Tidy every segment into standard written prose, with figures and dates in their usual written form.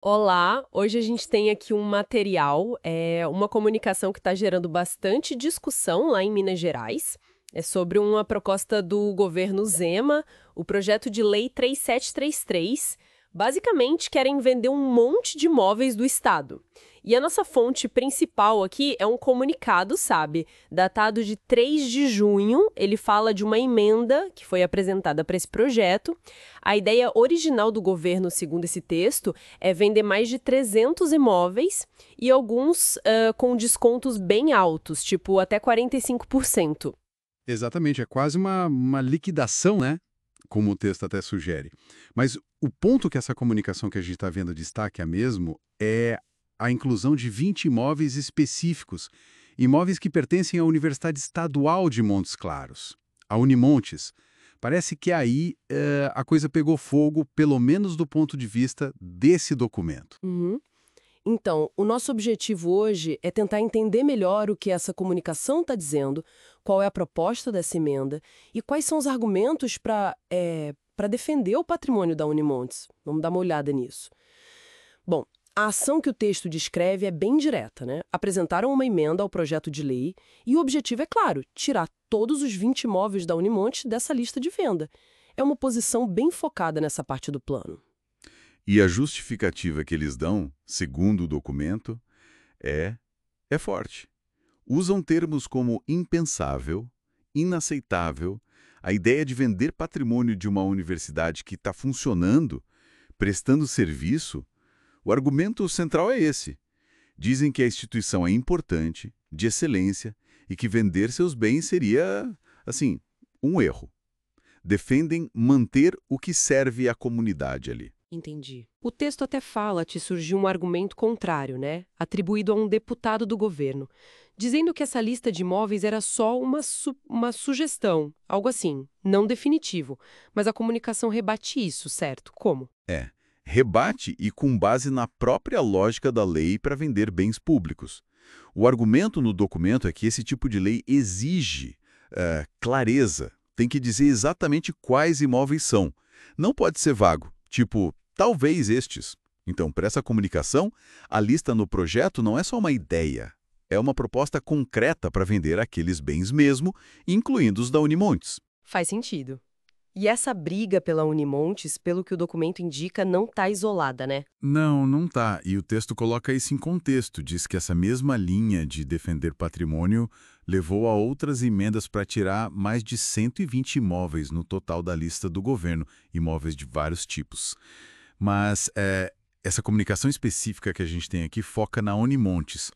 Olá, hoje a gente tem aqui um material, uma comunicação que está gerando bastante discussão lá em Minas Gerais. É sobre uma proposta do governo Zema, o projeto de lei 3733. Basicamente, querem vender um monte de imóveis do Estado. E a nossa fonte principal aqui é um comunicado, sabe? Datado de 3 de junho. Ele fala de uma emenda que foi apresentada para esse projeto. A ideia original do governo, segundo esse texto, é vender mais de 300 imóveis e alguns com descontos bem altos, tipo até 45%. Exatamente, é quase uma liquidação, né? Como o texto até sugere. Mas o ponto que essa comunicação que a gente está vendo destaca mesmo é a inclusão de 20 imóveis específicos, imóveis que pertencem à Universidade Estadual de Montes Claros, a Unimontes. Parece que aí a coisa pegou fogo, pelo menos do ponto de vista desse documento. Uhum. Então, o nosso objetivo hoje é tentar entender melhor o que essa comunicação está dizendo, qual é a proposta dessa emenda e quais são os argumentos para defender o patrimônio da Unimontes. Vamos dar uma olhada nisso. Bom, a ação que o texto descreve é bem direta, né? Apresentaram uma emenda ao projeto de lei e o objetivo é claro, tirar todos os 20 imóveis da Unimontes dessa lista de venda. É uma posição bem focada nessa parte do plano. E a justificativa que eles dão, segundo o documento, é, é forte. Usam termos como impensável, inaceitável, a ideia de vender patrimônio de uma universidade que está funcionando, prestando serviço. O argumento central é esse. Dizem que a instituição é importante, de excelência, e que vender seus bens seria, assim, um erro. Defendem manter o que serve à comunidade ali. Entendi. O texto até fala que surgiu um argumento contrário, né? Atribuído a um deputado do governo, dizendo que essa lista de imóveis era só uma sugestão, algo assim, não definitivo. Mas a comunicação rebate isso, certo? Como? É, rebate e com base na própria lógica da lei para vender bens públicos. O argumento no documento é que esse tipo de lei exige clareza, tem que dizer exatamente quais imóveis são. Não pode ser vago, tipo, talvez estes. Então, para essa comunicação, a lista no projeto não é só uma ideia, é uma proposta concreta para vender aqueles bens mesmo, incluindo os da Unimontes. Faz sentido. E essa briga pela Unimontes, pelo que o documento indica, não está isolada, né? Não, não tá. E o texto coloca isso em contexto. Diz que essa mesma linha de defender patrimônio levou a outras emendas para tirar mais de 120 imóveis no total da lista do governo, imóveis de vários tipos. Mas essa comunicação específica que a gente tem aqui foca na Unimontes.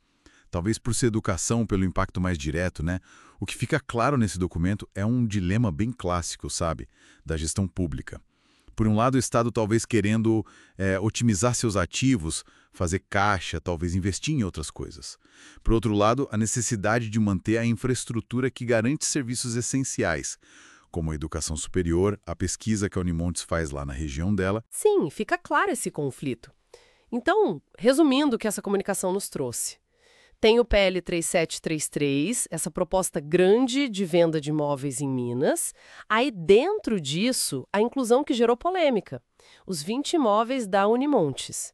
Talvez por ser educação, pelo impacto mais direto, né? O que fica claro nesse documento é um dilema bem clássico, sabe? Da gestão pública. Por um lado, o Estado talvez querendo otimizar seus ativos, fazer caixa, talvez investir em outras coisas. Por outro lado, a necessidade de manter a infraestrutura que garante serviços essenciais, como a educação superior, a pesquisa que a Unimontes faz lá na região dela. Sim, fica claro esse conflito. Então, resumindo o que essa comunicação nos trouxe. Tem o PL 3733, essa proposta grande de venda de imóveis em Minas. Aí, dentro disso, a inclusão que gerou polêmica, os 20 imóveis da Unimontes.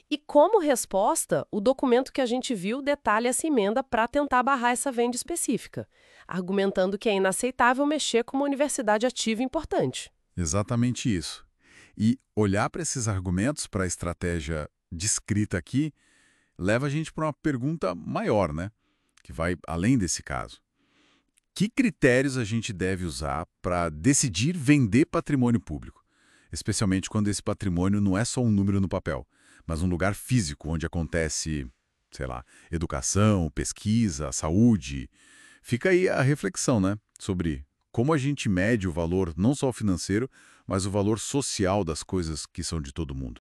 E como resposta, o documento que a gente viu detalha essa emenda para tentar barrar essa venda específica, argumentando que é inaceitável mexer com uma universidade ativa e importante. Exatamente isso. E olhar para esses argumentos, para a estratégia descrita aqui, leva a gente para uma pergunta maior, né? Que vai além desse caso. Que critérios a gente deve usar para decidir vender patrimônio público? Especialmente quando esse patrimônio não é só um número no papel, mas um lugar físico onde acontece, sei lá, educação, pesquisa, saúde. Fica aí a reflexão, né? Sobre como a gente mede o valor não só financeiro, mas o valor social das coisas que são de todo mundo.